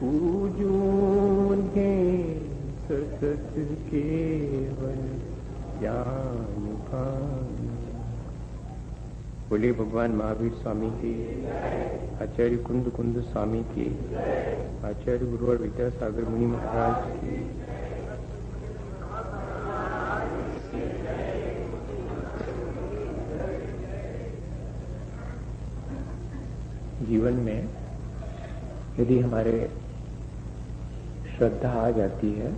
पूजूंगे सतत केवल ज्ञान पान। बोले भगवान महावीर स्वामी की, आचार्य कुंद कुंद स्वामी की, आचार्य गुरुवर विद्यासागर मुनि महाराज की। जीवन में यदि हमारे श्रद्धा आ जाती है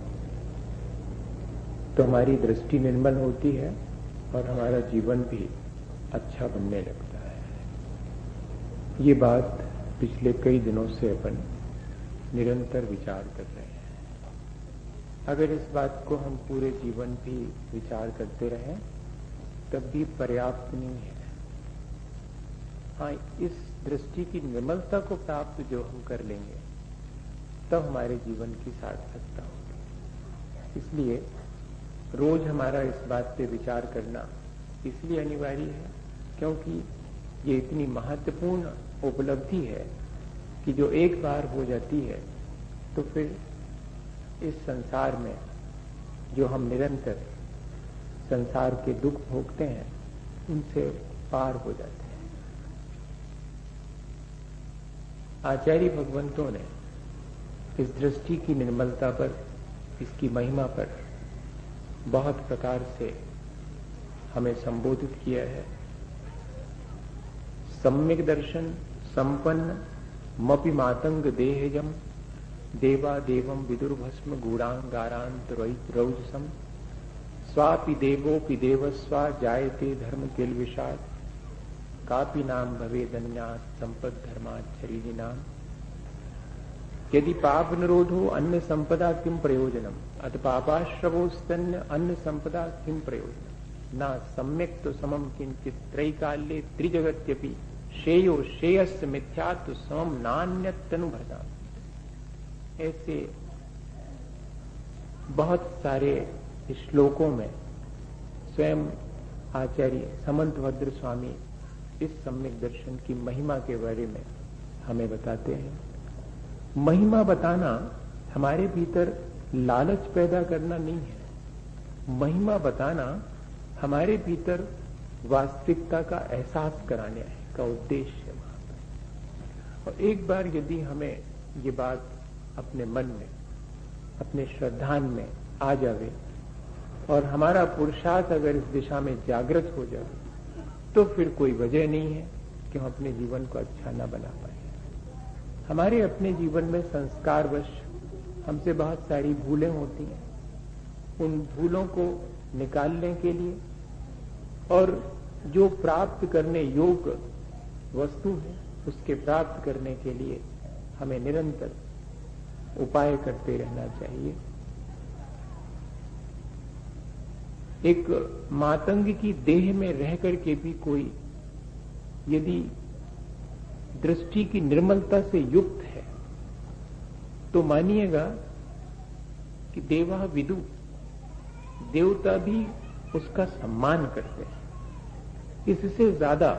तो हमारी दृष्टि निर्मल होती है और हमारा जीवन भी अच्छा बनने लगता है। ये बात पिछले कई दिनों से अपन निरंतर विचार कर रहे हैं। अगर इस बात को हम पूरे जीवन भी विचार करते रहें तब भी पर्याप्त नहीं है। हाँ, इस दृष्टि की निर्मलता को प्राप्त जो हम कर लेंगे तब हमारे जीवन की सार्थकता होगी। इसलिए रोज हमारा इस बात पे विचार करना इसलिए अनिवार्य है क्योंकि ये इतनी महत्वपूर्ण उपलब्धि है कि जो एक बार हो जाती है तो फिर इस संसार में जो हम निरंतर संसार के दुख भोगते हैं उनसे पार हो जाते हैं। आचार्य भगवंतों ने इस दृष्टि की निर्मलता पर, इसकी महिमा पर बहुत प्रकार से हमें संबोधित किया है। सम्यक दर्शन संपन्न मपि मातंग देहजम देवा देवम विदुर्भस्म गूढ़ांगारांत रौजसम स्वापि देवोपि देवस्वा जायते धर्म किल विषाद कापि नाम भवेदन्यात् संपद धर्मात् शरीरी नाम। यदि पाप निरोधो अन्य संपदा किम प्रयोजनम अत पापाश्रवोस्तन्य अन्य संपदा किम प्रयोजनम ना सम्यक तो समम किंचित त्रैकाल्ये त्रिजगत्यपि श्रेयो श्रेयस्य मिथ्यात्व समम नान्यतनुभृता। ऐसे बहुत सारे श्लोकों में स्वयं आचार्य समंतभद्र स्वामी इस सम्यक दर्शन की महिमा के बारे में हमें बताते हैं। महिमा बताना हमारे भीतर लालच पैदा करना नहीं है। महिमा बताना हमारे भीतर वास्तविकता का एहसास कराने का उद्देश्य है वहां पर। और एक बार यदि हमें ये बात अपने मन में, अपने श्रद्धान में आ जावे और हमारा पुरुषार्थ अगर इस दिशा में जागृत हो जाए तो फिर कोई वजह नहीं है कि हम अपने जीवन को अच्छा ना बना पाए। हमारे अपने जीवन में संस्कारवश हमसे बहुत सारी भूलें होती हैं। उन भूलों को निकालने के लिए और जो प्राप्त करने योग्य वस्तु है उसके प्राप्त करने के लिए हमें निरंतर उपाय करते रहना चाहिए। एक मातंग की देह में रह करके भी कोई यदि दृष्टि की निर्मलता से युक्त है तो मानिएगा कि देवा विदु, देवता भी उसका सम्मान करते हैं। इससे ज्यादा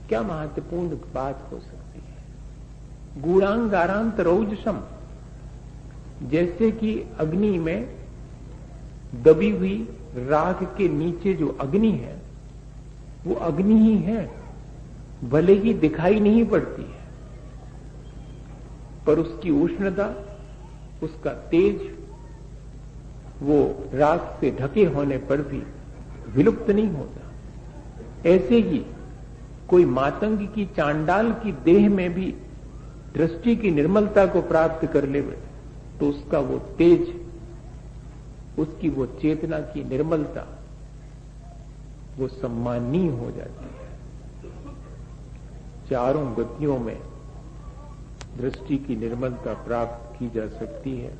क्या महत्वपूर्ण बात हो सकती है। गूढ़ांगारांत रौजसम, जैसे कि अग्नि में दबी हुई राख के नीचे जो अग्नि है वो अग्नि ही है, भले ही दिखाई नहीं पड़ती है पर उसकी उष्णता, उसका तेज वो राख से ढके होने पर भी विलुप्त नहीं होता। ऐसे ही कोई मातंग की, चांडाल की देह में भी दृष्टि की निर्मलता को प्राप्त कर ले तो उसका वो तेज, उसकी वो चेतना की निर्मलता वो सम्माननीय हो जाती है। चारों गतियों में दृष्टि की निर्मलता प्राप्त की जा सकती है,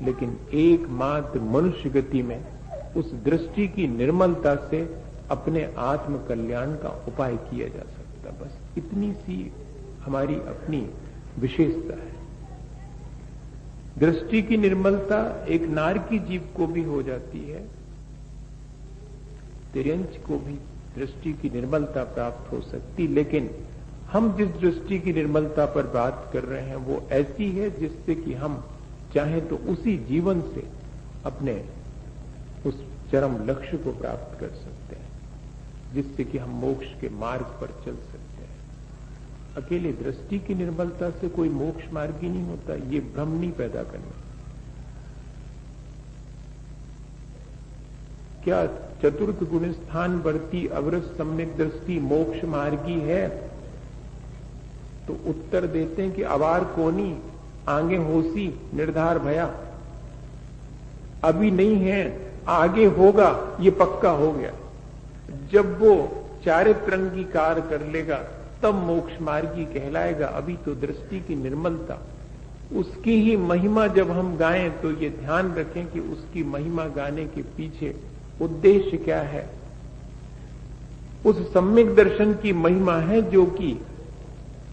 लेकिन एकमात्र मनुष्य गति में उस दृष्टि की निर्मलता से अपने आत्म कल्याण का उपाय किया जा सकता। बस इतनी सी हमारी अपनी विशेषता है। दृष्टि की निर्मलता एक नार की जीव को भी हो जाती है, तिर्यंच को भी दृष्टि की निर्मलता प्राप्त हो सकती, लेकिन हम जिस दृष्टि की निर्मलता पर बात कर रहे हैं वो ऐसी है जिससे कि हम चाहें तो उसी जीवन से अपने उस चरम लक्ष्य को प्राप्त कर सकते हैं, जिससे कि हम मोक्ष के मार्ग पर चल सकते हैं। अकेले दृष्टि की निर्मलता से कोई मोक्ष मार्ग ही नहीं होता, ये भ्रम नहीं पैदा करना। क्या चतुर्थ गुण स्थान वर्ती अवरस सम्यक दृष्टि मोक्ष मार्गी है? तो उत्तर देते हैं कि अवार कोनी आगे होसी निर्धार भया, अभी नहीं है, आगे होगा, ये पक्का हो गया। जब वो चारित्र अंगीकार कर लेगा तब मोक्ष मार्गी कहलाएगा। अभी तो दृष्टि की निर्मलता, उसकी ही महिमा जब हम गाएं तो ये ध्यान रखें कि उसकी महिमा गाने के पीछे उद्देश्य क्या है। उस सम्यक दर्शन की महिमा है जो कि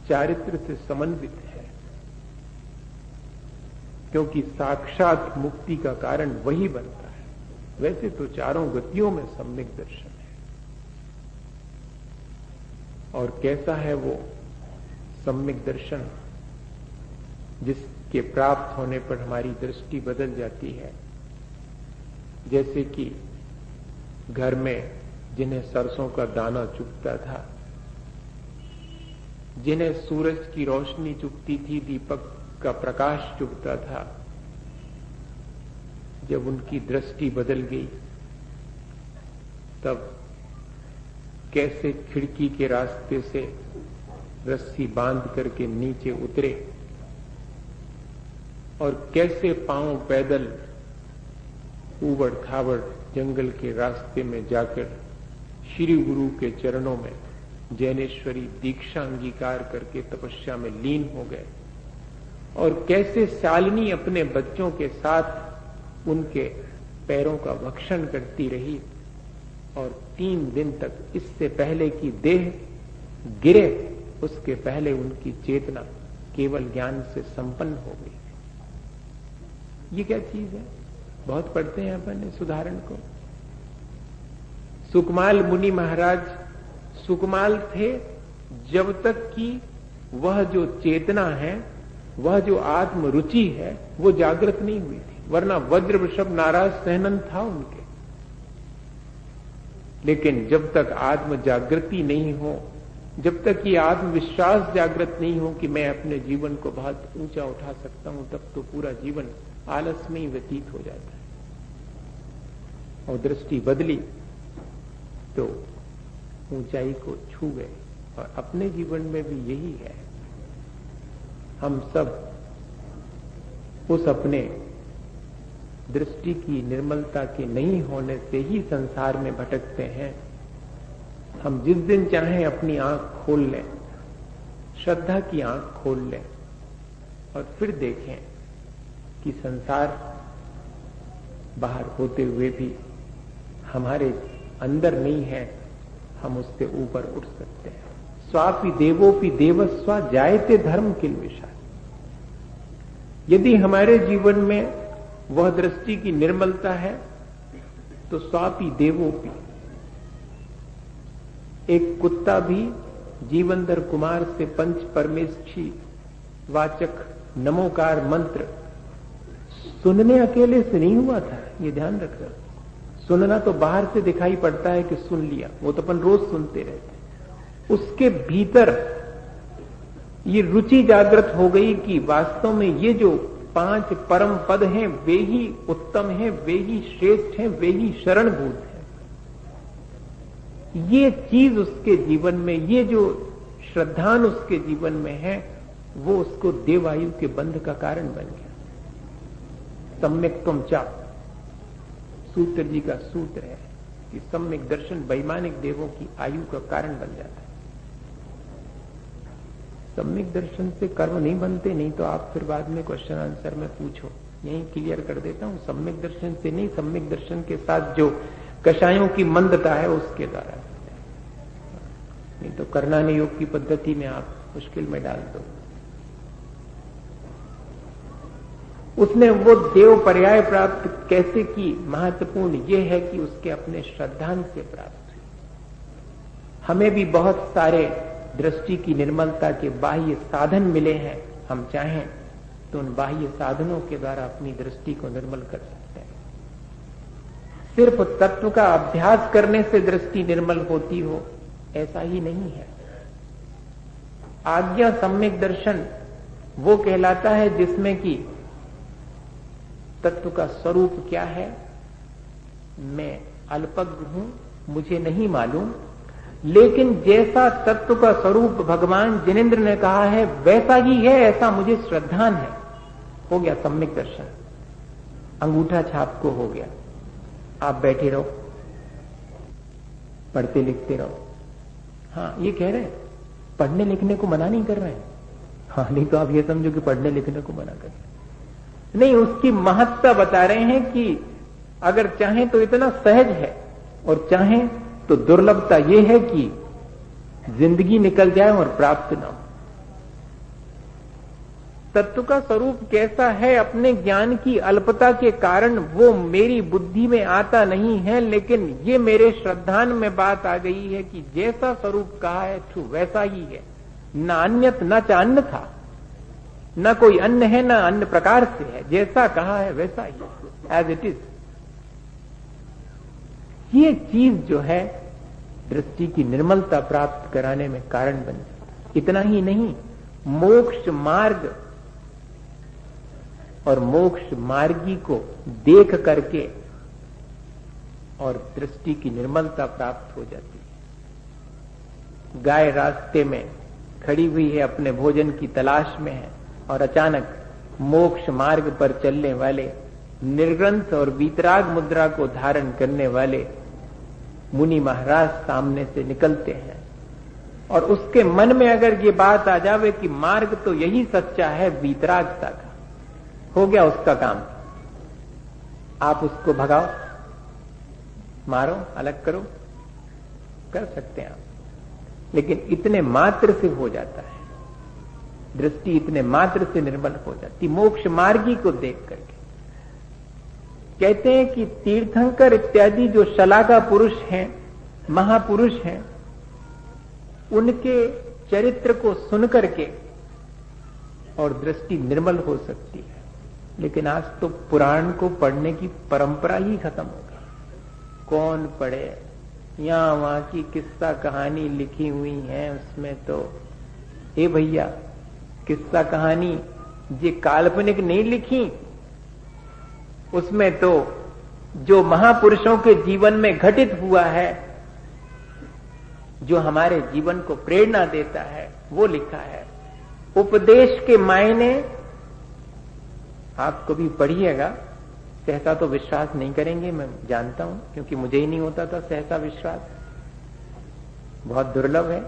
चारित्र से समन्वित है, क्योंकि साक्षात मुक्ति का कारण वही बनता है। वैसे तो चारों गतियों में सम्यक दर्शन है। और कैसा है वो सम्यक दर्शन जिसके प्राप्त होने पर हमारी दृष्टि बदल जाती है। जैसे कि घर में जिन्हें सरसों का दाना चुभता था, जिन्हें सूरज की रोशनी चुभती थी, दीपक का प्रकाश चुभता था, जब उनकी दृष्टि बदल गई तब कैसे खिड़की के रास्ते से रस्सी बांध करके नीचे उतरे और कैसे पांव पैदल ऊबड़ खाबड़ जंगल के रास्ते में जाकर श्री गुरु के चरणों में जैनेश्वरी दीक्षा अंगीकार करके तपस्या में लीन हो गए, और कैसे शालिनी अपने बच्चों के साथ उनके पैरों का भक्षण करती रही और 3 दिन तक, इससे पहले कि देह गिरे उसके पहले उनकी चेतना केवल ज्ञान से संपन्न हो गई। ये क्या चीज है? बहुत पढ़ते हैं अपन इस उदाहरण को। सुकमाल मुनि महाराज सुकमाल थे जब तक कि वह जो चेतना है, वह जो आत्म रुचि है, वो जागृत नहीं हुई थी, वरना वज्र वृषभ नाराज सहनन था उनके। लेकिन जब तक आत्म जागृति नहीं हो, जब तक ये आत्मविश्वास जागृत नहीं हो कि मैं अपने जीवन को बहुत ऊंचा उठा सकता हूं, तब तो पूरा जीवन आलस में ही व्यतीत हो जाता है। और दृष्टि बदली तो ऊंचाई को छू गए। और अपने जीवन में भी यही है। हम सब उस अपने दृष्टि की निर्मलता के नहीं होने से ही संसार में भटकते हैं। हम जिस दिन चाहें अपनी आंख खोल लें, श्रद्धा की आंख खोल लें और फिर देखें कि संसार बाहर होते हुए भी हमारे अंदर नहीं है, हम उससे ऊपर उठ सकते हैं। स्वापि देवोपि देवस्वा जायते धर्म किल विषय। यदि हमारे जीवन में वह दृष्टि की निर्मलता है तो स्वापि देवोपि, एक कुत्ता भी जीवंदर कुमार से पंच परमेष्ठी वाचक नमोकार मंत्र सुनने अकेले से नहीं हुआ था। ये ध्यान रखना। सुनना तो बाहर से दिखाई पड़ता है कि सुन लिया, वो तो अपन रोज सुनते रहते। उसके भीतर ये रुचि जागृत हो गई कि वास्तव में ये जो 5 परम पद हैं वे ही उत्तम हैं, वे ही श्रेष्ठ हैं, वे ही शरणभूत हैं। ये चीज उसके जीवन में, ये जो श्रद्धान उसके जीवन में है, वो उसको देवायु के बंध का कारण बन गया। सम्यक त्वम चा, सूत्र जी का सूत्र है कि सम्यक दर्शन वैमानिक देवों की आयु का कारण बन जाता है। सम्यक दर्शन से कर्म नहीं बनते, नहीं तो आप फिर बाद में क्वेश्चन आंसर में पूछो, यही क्लियर कर देता हूं। सम्यक दर्शन से नहीं, सम्यक दर्शन के साथ जो कषायों की मंदता है उसके द्वारा, नहीं तो करनाने योग की पद्धति में आप मुश्किल में डाल दो। उसने वो देव पर्याय प्राप्त कैसे की, महत्वपूर्ण ये है कि उसके अपने श्रद्धान से प्राप्त हुई। हमें भी बहुत सारे दृष्टि की निर्मलता के बाह्य साधन मिले हैं, हम चाहें तो उन बाह्य साधनों के द्वारा अपनी दृष्टि को निर्मल कर सकते हैं। सिर्फ तत्व का अभ्यास करने से दृष्टि निर्मल होती हो ऐसा ही नहीं है। आज्ञा सम्यक दर्शन वो कहलाता है जिसमें कि तत्व का स्वरूप क्या है, मैं अल्पज्ञ हूं, मुझे नहीं मालूम, लेकिन जैसा तत्व का स्वरूप भगवान जिनेंद्र ने कहा है वैसा ही है, ऐसा मुझे श्रद्धान है। हो गया सम्यक दर्शन, अंगूठा छाप को हो गया। आप बैठे रहो, पढ़ते लिखते रहो। हाँ, ये कह रहे हैं पढ़ने लिखने को मना नहीं कर रहे हैं। हाँ, नहीं तो आप ये समझो कि पढ़ने लिखने को मना कर रहे हैं। नहीं, उसकी महत्ता बता रहे हैं कि अगर चाहें तो इतना सहज है और चाहें तो दुर्लभता यह है कि जिंदगी निकल जाए और प्राप्त ना हो। तत्व का स्वरूप कैसा है अपने ज्ञान की अल्पता के कारण वो मेरी बुद्धि में आता नहीं है, लेकिन ये मेरे श्रद्धान में बात आ गई है कि जैसा स्वरूप कहा है ठू वैसा ही है, न अन्यत न च अन्न था, न कोई अन्न है न अन्य प्रकार से है, जैसा कहा है वैसा ही, एज इट इज। ये चीज जो है दृष्टि की निर्मलता प्राप्त कराने में कारण बन जाती। इतना ही नहीं, मोक्ष मार्ग और मोक्ष मार्गी को देख करके और दृष्टि की निर्मलता प्राप्त हो जाती है। गाय रास्ते में खड़ी हुई है, अपने भोजन की तलाश में है, और अचानक मोक्ष मार्ग पर चलने वाले निर्ग्रंथ और वीतराग मुद्रा को धारण करने वाले मुनि महाराज सामने से निकलते हैं, और उसके मन में अगर ये बात आ जावे कि मार्ग तो यही सच्चा है वीतरागता का, हो गया उसका काम। आप उसको भगाओ, मारो, अलग करो, कर सकते हैं आप, लेकिन इतने मात्र से हो जाता है, दृष्टि इतने मात्र से निर्मल हो जाती मोक्ष मार्गी को देख करके। कहते हैं कि तीर्थंकर इत्यादि जो शलाका पुरुष हैं, महापुरुष हैं, उनके चरित्र को सुन करके और दृष्टि निर्मल हो सकती है। लेकिन आज तो पुराण को पढ़ने की परंपरा ही खत्म हो गई। कौन पढ़े, यहां वहां की किस्सा कहानी लिखी हुई है, उसमें तो हे भैया किस्सा कहानी ये काल्पनिक नहीं लिखी, उसमें तो जो महापुरुषों के जीवन में घटित हुआ है, जो हमारे जीवन को प्रेरणा देता है, वो लिखा है। उपदेश के मायने आप कभी पढ़िएगा, सहसा तो विश्वास नहीं करेंगे, मैं जानता हूं, क्योंकि मुझे ही नहीं होता था सहसा विश्वास, बहुत दुर्लभ है।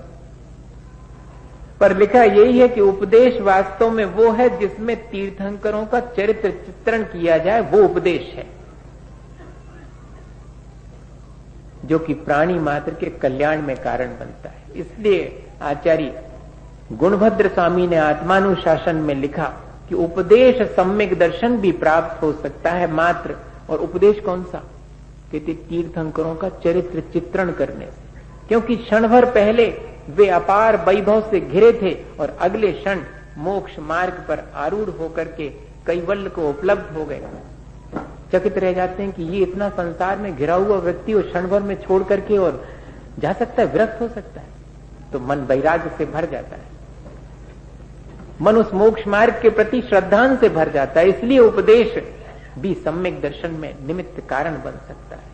पर लिखा यही है कि उपदेश वास्तव में वो है जिसमें तीर्थंकरों का चरित्र चित्रण किया जाए, वो उपदेश है जो कि प्राणी मात्र के कल्याण में कारण बनता है। इसलिए आचार्य गुणभद्र स्वामी ने आत्मानुशासन में लिखा कि उपदेश सम्यक दर्शन भी प्राप्त हो सकता है मात्र, और उपदेश कौन सा, कहते तीर्थंकरों का चरित्र चित्रण करने से, क्योंकि क्षण भर पहले वे अपार वैभव से घिरे थे और अगले क्षण मोक्ष मार्ग पर आरूढ़ होकर के कैवल्य को उपलब्ध हो गए। चकित रह जाते हैं कि ये इतना संसार में घिरा हुआ व्यक्ति और क्षण भर में छोड़ करके और जा सकता है, विरक्त हो सकता है, तो मन वैराग्य से भर जाता है, मन उस मोक्ष मार्ग के प्रति श्रद्धान से भर जाता है। इसलिए उपदेश भी सम्यक दर्शन में निमित्त कारण बन सकता है।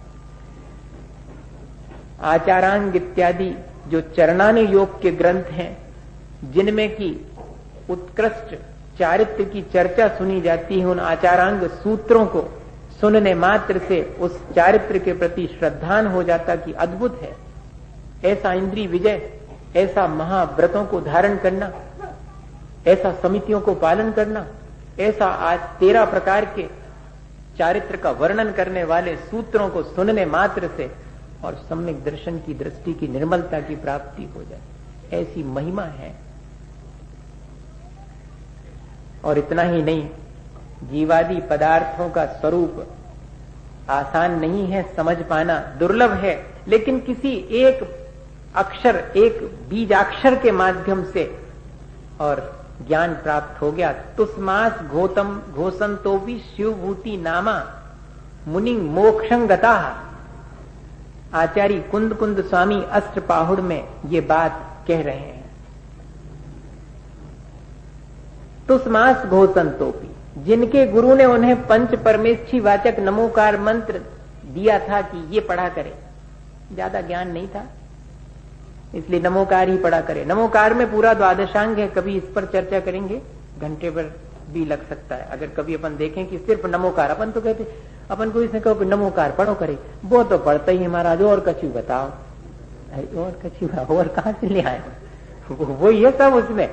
आचारांग इत्यादि जो चरणानि योग के ग्रंथ हैं, जिनमें की उत्कृष्ट चारित्र की चर्चा सुनी जाती है, उन आचारांग सूत्रों को सुनने मात्र से उस चारित्र के प्रति श्रद्धान हो जाता कि अद्भुत है, ऐसा इंद्रिय विजय, ऐसा महाव्रतों को धारण करना, ऐसा समितियों को पालन करना, ऐसा आज 13 प्रकार के चारित्र का वर्णन करने वाले सूत्रों को सुनने मात्र से और सम्यक दर्शन की दृष्टि की निर्मलता की प्राप्ति हो जाए, ऐसी महिमा है। और इतना ही नहीं, जीवादि पदार्थों का स्वरूप आसान नहीं है समझ पाना, दुर्लभ है, लेकिन किसी एक अक्षर, एक बीजाक्षर के माध्यम से और ज्ञान प्राप्त हो गया। तुस्मास घोतम घोषंतो भी शिवभूति नामा मुनि मोक्षं गता। आचार्य कुंद कुंद स्वामी अष्टपाहुड़ में ये बात कह रहे हैं। तुस्मास घोषंतो भी, जिनके गुरु ने उन्हें पंच परमेष्ठी वाचक नमोकार मंत्र दिया था कि ये पढ़ा करे, ज्यादा ज्ञान नहीं था इसलिए नमोकार ही पढ़ा करे। नमोकार में पूरा द्वादशांग है, कभी इस पर चर्चा करेंगे, घंटे पर भी लग सकता है। अगर कभी अपन देखें कि सिर्फ नमोकार, अपन तो कहते अपन को इसने कहो नमोकार पढ़ो करे, वो तो पढ़ता ही है महाराज, और कछु बताओ, और कछु और कहां से ले आए, वो ये सब उसमें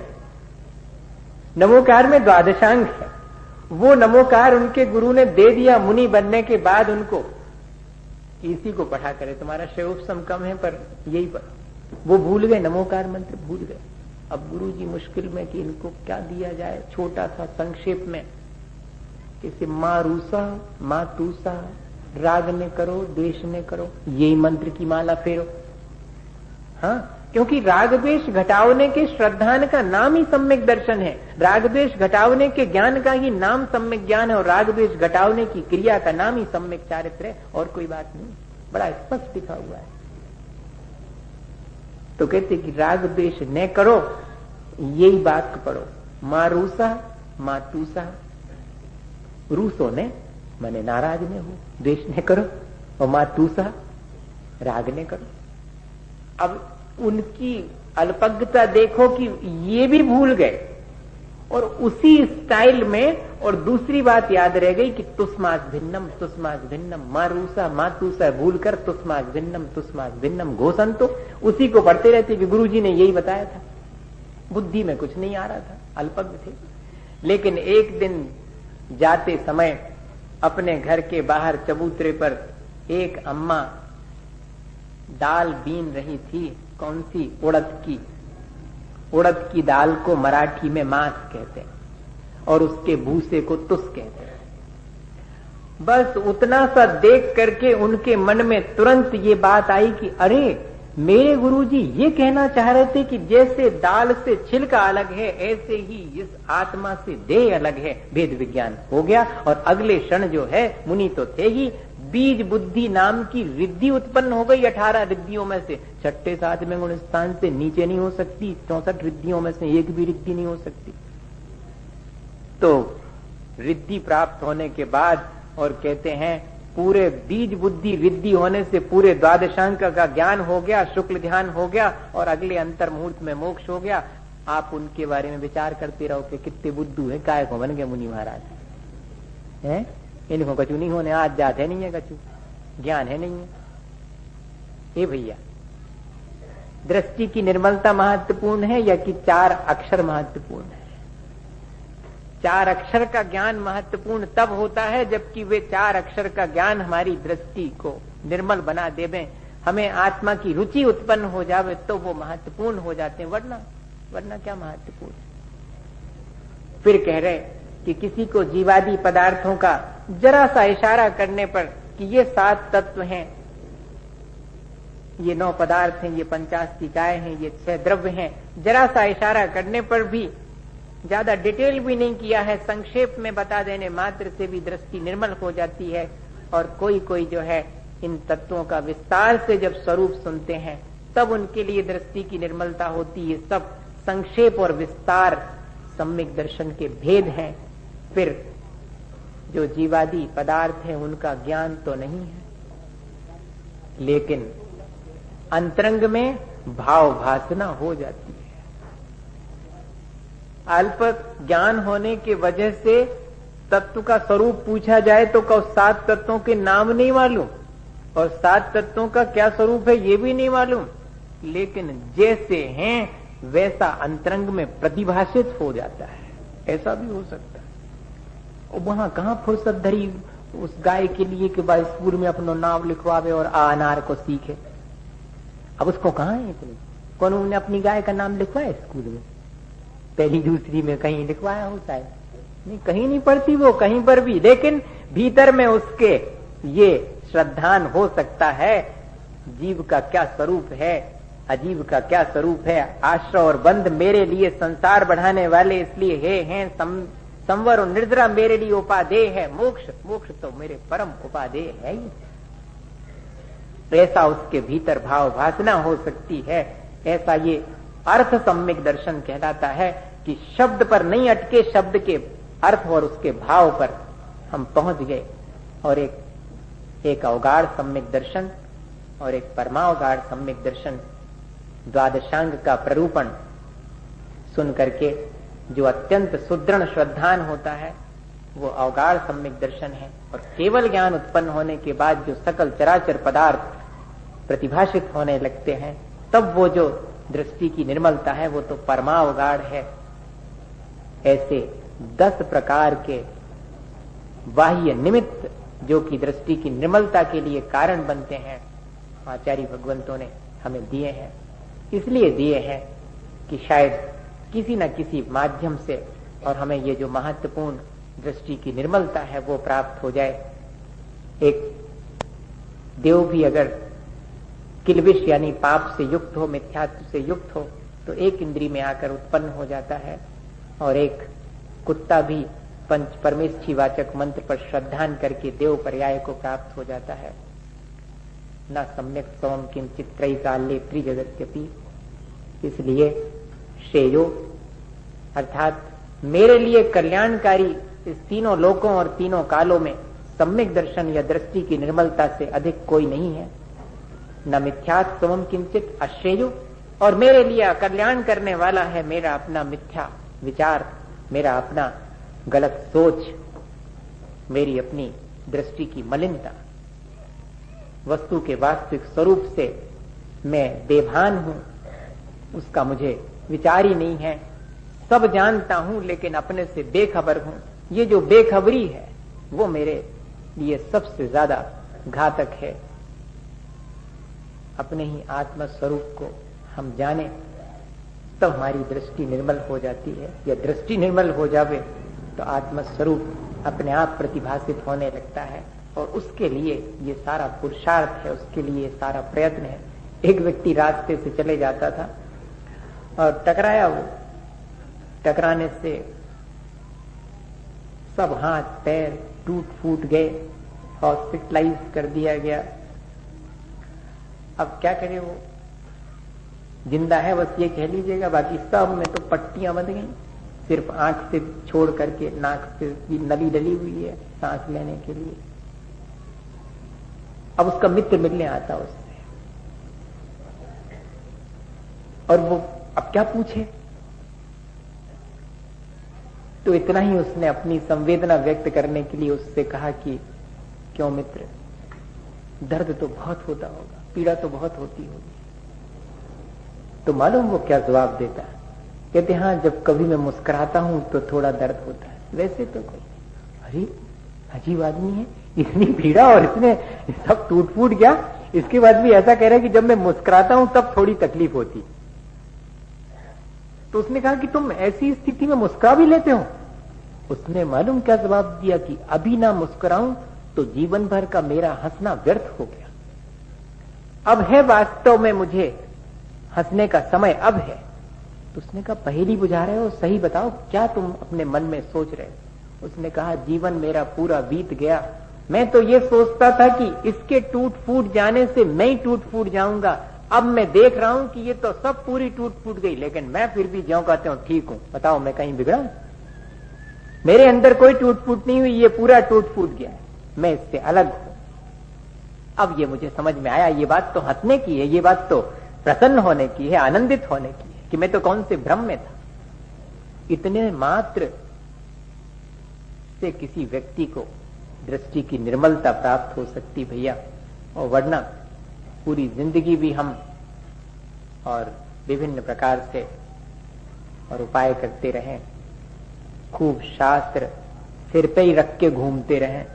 नमोकार में द्वादशांग है। वो नमोकार उनके गुरु ने दे दिया मुनि बनने के बाद उनको, इसी को पढ़ा करे। तुम्हारा शयोपसम कम है पर यही पर वो भूल गए, नमोकार मंत्र भूल गए। अब गुरु जी मुश्किल में कि इनको क्या दिया जाए, छोटा सा संक्षेप में किसी मारूसा मातूसा, राग ने करो द्वेष ने करो, यही मंत्र की माला फेरो। हाँ, क्योंकि राग द्वेष घटावने के श्रद्धान का नाम ही सम्यक दर्शन है। राग द्वेष घटावने के ज्ञान का ही नाम सम्यक ज्ञान है और राग द्वेष घटावने की क्रिया का नाम ही सम्यक चारित्र है, और कोई बात नहीं। बड़ा स्पष्ट लिखा हुआ है। तो कहते कि राग द्वेष न करो, यही बात पढ़ो। मारूसा मातूसा, रूसो ने मने नाराज ने हो, द्वेष न करो, और मातूसा राग ने करो। अब उनकी अल्पज्ञता देखो कि ये भी भूल गए और उसी स्टाइल में। और दूसरी बात याद रह गई कि तुस्मास भिन्नम, मारूसा मातूसा भूलकर तुस्मास भिन्नम घोषंतो, उसी को पढ़ते रहते कि गुरुजी ने यही बताया था। बुद्धि में कुछ नहीं आ रहा था, अल्पज्ञ थे। लेकिन एक दिन जाते समय अपने घर के बाहर चबूतरे पर एक अम्मा दाल बीन रही थी। कौन सी? उड़द की दाल को मराठी में मांस कहते हैं और उसके भूसे को तुस कहते हैं। बस उतना सा देख करके उनके मन में तुरंत ये बात आई कि अरे मेरे गुरुजी ये कहना चाह रहे थे कि जैसे दाल से छिलका अलग है, ऐसे ही इस आत्मा से देह अलग है। भेद विज्ञान हो गया और अगले क्षण जो है, मुनि तो थे ही, बीज बुद्धि नाम की रिद्धि उत्पन्न हो गई। 18 रिद्धियों में से 6ठे 7वें गुण स्थान से नीचे नहीं हो सकती, 64 रिद्धियों में से एक भी रिद्धि नहीं हो सकती। तो रिद्धि प्राप्त होने के बाद और कहते हैं पूरे बीज बुद्धि रिद्धि होने से पूरे द्वादशांक का ज्ञान हो गया, शुक्ल ध्यान हो गया और अगले अंतर मुहूर्त में मोक्ष हो गया। आप उनके बारे में विचार करते रहो कि कितने बुद्धू है, काय को बन गए मुनि महाराज हैं। इनको कछु नहीं होने, आज जात है नहीं है, कछु ज्ञान है नहीं है। हे भैया, दृष्टि की निर्मलता महत्वपूर्ण है या कि 4 अक्षर महत्वपूर्ण है? 4 अक्षर का ज्ञान महत्वपूर्ण तब होता है जबकि वे 4 अक्षर का ज्ञान हमारी दृष्टि को निर्मल बना देवे, हमें आत्मा की रुचि उत्पन्न हो जावे, तो वो महत्वपूर्ण हो जाते हैं। वरना क्या महत्वपूर्ण? फिर कह रहे कि किसी को जीवादी पदार्थों का जरा सा इशारा करने पर कि ये 7 तत्व हैं, ये 9 पदार्थ हैं, ये 50 निकाय हैं, ये 6 द्रव्य हैं, जरा सा इशारा करने पर भी, ज्यादा डिटेल भी नहीं किया है, संक्षेप में बता देने मात्र से भी दृष्टि निर्मल हो जाती है। और कोई कोई जो है इन तत्वों का विस्तार से जब स्वरूप सुनते हैं तब उनके लिए दृष्टि की निर्मलता होती है। सब संक्षेप और विस्तार सम्यक दर्शन के भेद हैं। फिर जो जीवादी पदार्थ है उनका ज्ञान तो नहीं है, लेकिन अंतरंग में भाव भासना हो जाती है। अल्प ज्ञान होने के वजह से तत्व का स्वरूप पूछा जाए तो 7 तत्वों के नाम नहीं मालूम और 7 तत्वों का क्या स्वरूप है ये भी नहीं मालूम, लेकिन जैसे हैं वैसा अंतरंग में प्रतिभाषित हो जाता है। ऐसा भी हो सकता है। और वहां कहां फुर्सत धरी उस गाय के लिए कि भाई स्कूल में अपना नाम लिखवावे और अनार को सीखे। अब उसको कहां है इतनी? कौन उन्होंने अपनी गाय का नाम लिखवाया स्कूल में? पहली दूसरी में कहीं लिखवाया होता है? नहीं, कहीं नहीं पढ़ती वो कहीं पर भी, लेकिन भीतर में उसके ये श्रद्धान हो सकता है जीव का क्या स्वरूप है, अजीब का क्या स्वरूप है। आश्रय और बंध मेरे लिए संसार बढ़ाने वाले इसलिए हे हैं, संवर और निर्जरा मेरे लिए उपादेय है। मोक्ष तो मेरे परम उपादेय है ही। ऐसा उसके भीतर भाव भासना हो सकती है। ऐसा ये अर्थ सम्यक दर्शन कहलाता है कि शब्द पर नहीं अटके, शब्द के अर्थ और उसके भाव पर हम पहुंच गए। और एक अवगाढ़ सम्यक दर्शन और एक परमावगाढ़ सम्यक दर्शन, द्वादशांग का प्ररूपण सुन करके जो अत्यंत सुदृढ़ श्रद्धान होता है वो अवगाढ़ सम्यक दर्शन है। और केवल ज्ञान उत्पन्न होने के बाद जो सकल चराचर पदार्थ प्रतिभाषित होने लगते हैं, तब वो जो दृष्टि की निर्मलता है वो तो परमावगाढ़ है। ऐसे 10 प्रकार के बाह्य निमित्त जो कि दृष्टि की निर्मलता के लिए कारण बनते हैं, आचार्य भगवंतों ने हमें दिए हैं। इसलिए दिए हैं कि शायद किसी न किसी माध्यम से और हमें ये जो महत्वपूर्ण दृष्टि की निर्मलता है वो प्राप्त हो जाए। एक देव भी अगर किलबिश यानी पाप से युक्त हो, मिथ्यात्व से युक्त हो, तो एक इंद्री में आकर उत्पन्न हो जाता है। और एक कुत्ता भी पंच परमेष्ठी वाचक मंत्र पर श्रद्धान करके देव पर्याय को प्राप्त हो जाता है। न सम्यक सोम किंचित त्रयी काले त्रिजगत्यपि। इसलिए श्रेयो अर्थात मेरे लिए कल्याणकारी इस तीनों लोकों और तीनों कालों में सम्यक दर्शन या दृष्टि की निर्मलता से अधिक कोई नहीं है। न मिथ्यात् सोम किंचित अश्रेयो, और मेरे लिए अकल्याण करने वाला है मेरा अपना मिथ्या विचार, मेरा अपना गलत सोच, मेरी अपनी दृष्टि की मलिनता। वस्तु के वास्तविक स्वरूप से मैं बेभान हूं, उसका मुझे विचार ही नहीं है। सब जानता हूं लेकिन अपने से बेखबर हूं। ये जो बेखबरी है वो मेरे लिए सबसे ज्यादा घातक है। अपने ही आत्म स्वरूप को हम जाने तब हमारी दृष्टि निर्मल हो जाती है। या दृष्टि निर्मल हो जावे तो आत्म स्वरूप अपने आप प्रतिभासित होने लगता है। और उसके लिए ये सारा पुरुषार्थ है, उसके लिए सारा प्रयत्न है। एक व्यक्ति रास्ते से चले जाता था और टकराया। वो टकराने से सब हाथ पैर टूट फूट गए, हॉस्पिटलाइज कर दिया गया। अब क्या करे, वो जिंदा है बस ये कह लीजिएगा, बाकी सब में तो पट्टियां बंध गई। सिर्फ आंख से छोड़ करके नाक से नली डली हुई है सांस लेने के लिए। अब उसका मित्र मिलने आता उससे, और वो अब क्या पूछे। तो इतना ही उसने अपनी संवेदना व्यक्त करने के लिए उससे कहा कि क्यों मित्र, दर्द तो बहुत होता होगा, पीड़ा तो बहुत होती होगी। तो मालूम वो क्या जवाब देता है? कहते हाँ, जब कभी मैं मुस्कुराता हूं तो थोड़ा दर्द होता है, वैसे तो कोई। अरे अजीब आदमी है, इतनी पीड़ा और इसने सब टूट फूट गया, इसके बाद भी ऐसा कह रहा है कि जब मैं मुस्कुराता हूं तब थोड़ी तकलीफ होती। तो उसने कहा कि तुम ऐसी स्थिति में मुस्कुरा भी लेते हो? उसने मालूम क्या जवाब दिया कि अभी ना मुस्कुराऊं तो जीवन भर का मेरा हंसना व्यर्थ हो गया। अब है वास्तव में मुझे हंसने का समय, अब है। तो उसने कहा पहेली बुझा रहे हो, सही बताओ क्या तुम अपने मन में सोच रहे हो? उसने कहा जीवन मेरा पूरा बीत गया, मैं तो ये सोचता था कि इसके टूट फूट जाने से मैं ही टूट फूट जाऊंगा। अब मैं देख रहा हूं कि ये तो सब पूरी टूट फूट गई, लेकिन मैं फिर भी ज्यों कहते हूं ठीक हूं। बताओ मैं कहीं बिगड़ा? मेरे अंदर कोई टूट फूट नहीं हुई, ये पूरा टूट फूट गया है, मैं इससे अलग हूं। अब ये मुझे समझ में आया, ये बात तो हंसने की है, ये बात तो प्रसन्न होने की है, आनंदित होने की है कि मैं तो कौन से भ्रम में था। इतने मात्र से किसी व्यक्ति को दृष्टि की निर्मलता प्राप्त हो सकती भैया, और वरना पूरी जिंदगी भी हम और विभिन्न प्रकार से और उपाय करते रहें, खूब शास्त्र सिर पे ही रख के घूमते रहें।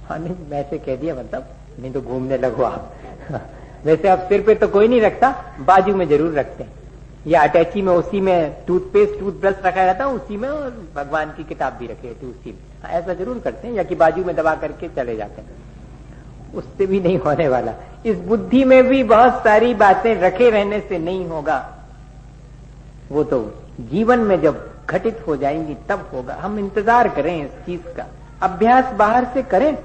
हाँ नहीं, वैसे कह दिया मतलब, नहीं तो घूमने लगो आप। वैसे आप सिर पे तो कोई नहीं रखता, बाजू में जरूर रखते हैं, या अटैची में उसी में टूथपेस्ट टूथब्रश रखा रहता है उसी में, और भगवान की किताब भी रखी रहती है उसी में। ऐसा जरूर करते हैं, या कि बाजू में दबा करके चले जाते हैं। उससे भी नहीं होने वाला। इस बुद्धि में भी बहुत सारी बातें रखे रहने से नहीं होगा। वो तो जीवन में जब घटित हो जाएंगी तब होगा। हम इंतजार करें इस चीज का, अभ्यास बाहर से करें,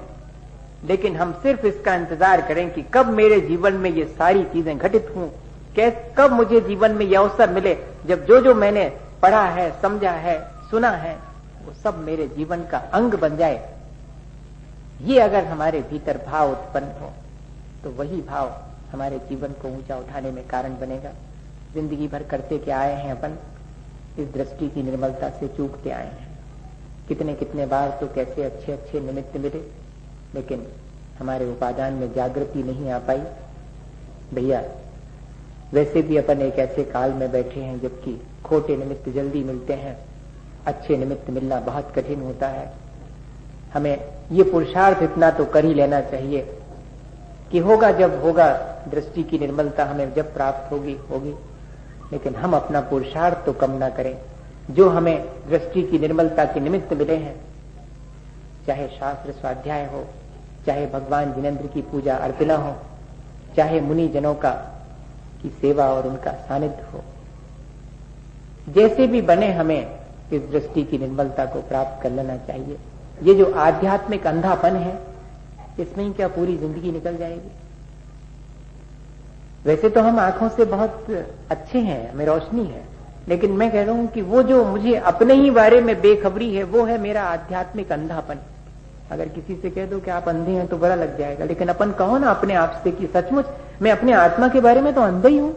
लेकिन हम सिर्फ इसका इंतजार करें कि कब मेरे जीवन में ये सारी चीजें घटित हों, कब मुझे जीवन में यह अवसर मिले जब जो जो मैंने पढ़ा है, समझा है, सुना है, वो सब मेरे जीवन का अंग बन जाए। ये अगर हमारे भीतर भाव उत्पन्न हो तो वही भाव हमारे जीवन को ऊंचा उठाने में कारण बनेगा। जिंदगी भर करते क्या आए हैं अपन, इस दृष्टि की निर्मलता से चूकते आए हैं। कितने कितने बार तो कैसे अच्छे अच्छे निमित्त मिले, लेकिन हमारे उपादान में जागृति नहीं आ पाई। भैया वैसे भी अपन एक ऐसे काल में बैठे हैं जबकि खोटे निमित्त जल्दी मिलते हैं, अच्छे निमित्त मिलना बहुत कठिन होता है। हमें ये पुरुषार्थ इतना तो कर ही लेना चाहिए कि होगा जब होगा, दृष्टि की निर्मलता हमें जब प्राप्त होगी होगी, लेकिन हम अपना पुरुषार्थ तो कम ना करें। जो हमें दृष्टि की निर्मलता के निमित्त मिले हैं, चाहे शास्त्र स्वाध्याय हो, चाहे भगवान जिनेंद्र की पूजा अर्चना हो, चाहे मुनि जनों का की सेवा और उनका सानिध्य हो, जैसे भी बने हमें इस दृष्टि की निर्मलता को प्राप्त कर लेना चाहिए। ये जो आध्यात्मिक अंधापन है, इसमें ही क्या पूरी जिंदगी निकल जाएगी। वैसे तो हम आंखों से बहुत अच्छे हैं, हमें रोशनी है, लेकिन मैं कह रहा हूं कि वो जो मुझे अपने ही बारे में बेखबरी है, वो है मेरा आध्यात्मिक अंधापन। अगर किसी से कह दो कि आप अंधे हैं तो बुरा लग जाएगा, लेकिन अपन कहो ना अपने आप से कि सचमुच मैं अपने आत्मा के बारे में तो अंधा ही हूं,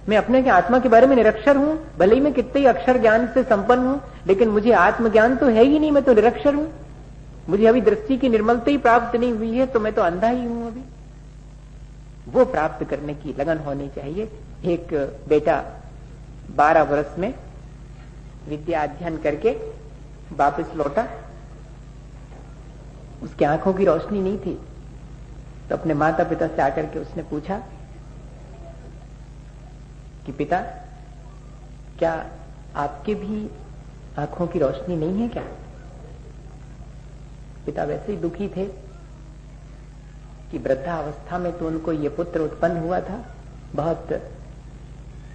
मैं अपने आत्मा के बारे में निरक्षर हूं। भले ही मैं कितने ही अक्षर ज्ञान से संपन्न हूं, लेकिन मुझे आत्मज्ञान तो है ही नहीं, मैं तो निरक्षर हूं। मुझे अभी दृष्टि की निर्मलता ही प्राप्त नहीं हुई है, तो मैं तो अंधा ही हूं अभी। वो प्राप्त करने की लगन होनी चाहिए। एक बेटा 12 वर्ष में विद्या अध्ययन करके वापस लौटा, उसकी आंखों की रोशनी नहीं थी, तो अपने माता पिता से आकर के उसने पूछा कि पिता, क्या आपके भी आंखों की रोशनी नहीं है क्या? पिता वैसे ही दुखी थे कि वृद्धावस्था में तो उनको ये पुत्र उत्पन्न हुआ था, बहुत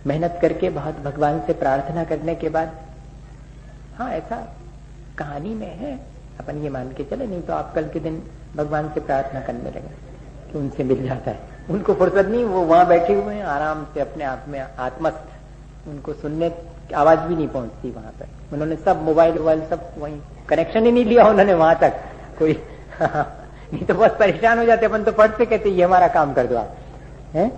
मेहनत करके, बहुत भगवान से प्रार्थना करने के बाद। हाँ, ऐसा कहानी में है, अपन ये मान के चले, नहीं तो आप कल के दिन भगवान से प्रार्थना करने लगे कि उनसे मिल जाता है। उनको फुर्सत नहीं, वो वहां बैठे हुए हैं आराम से अपने आप में आत्मस्थ, उनको सुनने की आवाज भी नहीं पहुंचती वहां पर। उन्होंने सब मोबाइल सब वहीं, कनेक्शन ही नहीं लिया उन्होंने वहां तक कोई नहीं तो बहुत परेशान हो जाते अपन, तो फट से कहते ये हमारा काम कर दो आप, हैं?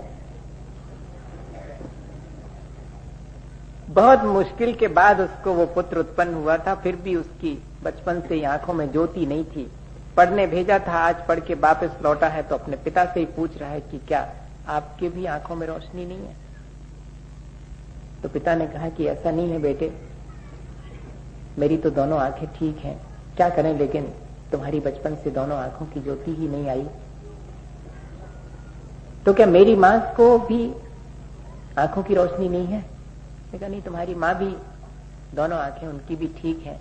बहुत मुश्किल के बाद उसको वो पुत्र उत्पन्न हुआ था, फिर भी उसकी बचपन से ही आंखों में ज्योति नहीं थी। पढ़ने भेजा था, आज पढ़ के वापस लौटा है तो अपने पिता से ही पूछ रहा है कि क्या आपके भी आंखों में रोशनी नहीं है? तो पिता ने कहा कि ऐसा नहीं है बेटे, मेरी तो दोनों आंखें ठीक हैं, क्या करें, लेकिन तुम्हारी बचपन से दोनों आंखों की ज्योति ही नहीं आई। तो क्या मेरी मां को भी आंखों की रोशनी नहीं है? मैं कहा नहीं, तुम्हारी मां भी दोनों आंखें उनकी भी ठीक हैं,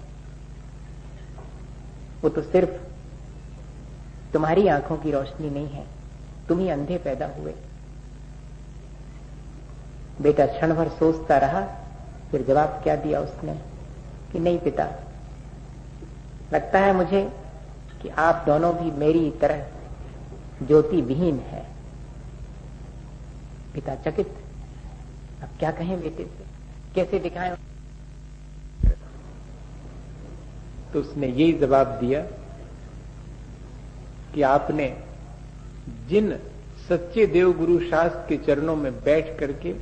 वो तो सिर्फ तुम्हारी आंखों की रोशनी नहीं है, तुम ही अंधे पैदा हुए। बेटा क्षण भर सोचता रहा, फिर जवाब क्या दिया उसने कि नहीं पिता, लगता है मुझे कि आप दोनों भी मेरी तरह ज्योति विहीन है। पिता चकित, अब क्या कहें बेटे से, कैसे दिखाएं? तो उसने यही जवाब दिया कि आपने जिन सच्चे देव गुरु शास्त्र के चरणों में बैठ करके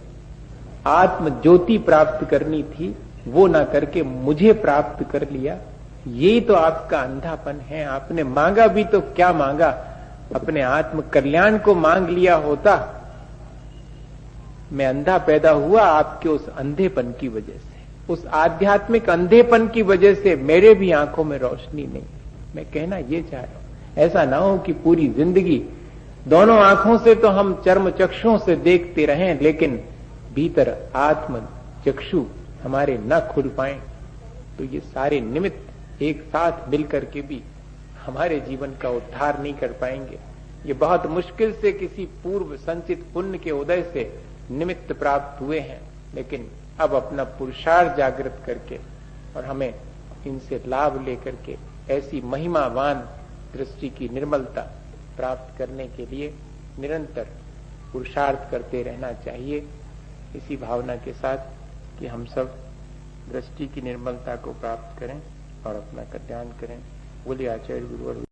आत्म ज्योति प्राप्त करनी थी, वो ना करके मुझे प्राप्त कर लिया। यही तो आपका अंधापन है। आपने मांगा भी तो क्या मांगा, अपने आत्म कल्याण को मांग लिया होता। मैं अंधा पैदा हुआ आपके उस अंधेपन की वजह से, उस आध्यात्मिक अंधेपन की वजह से मेरे भी आंखों में रोशनी नहीं। मैं कहना ये चाह रहा हूं, ऐसा ना हो कि पूरी जिंदगी दोनों आंखों से तो हम चर्म चक्षुओं से देखते रहें, लेकिन भीतर आत्म चक्षु हमारे न खुल पाए, तो ये सारे निमित्त एक साथ मिलकर के भी हमारे जीवन का उद्धार नहीं कर पाएंगे। ये बहुत मुश्किल से किसी पूर्व संचित पुण्य के उदय से निमित्त प्राप्त हुए हैं, लेकिन अब अपना पुरुषार्थ जागृत करके और हमें इनसे लाभ लेकर के ऐसी महिमावान दृष्टि की निर्मलता प्राप्त करने के लिए निरंतर पुरुषार्थ करते रहना चाहिए। इसी भावना के साथ कि हम सब दृष्टि की निर्मलता को प्राप्त करें और अपना कल्याण करें। बोलिए आचार्य गुरु और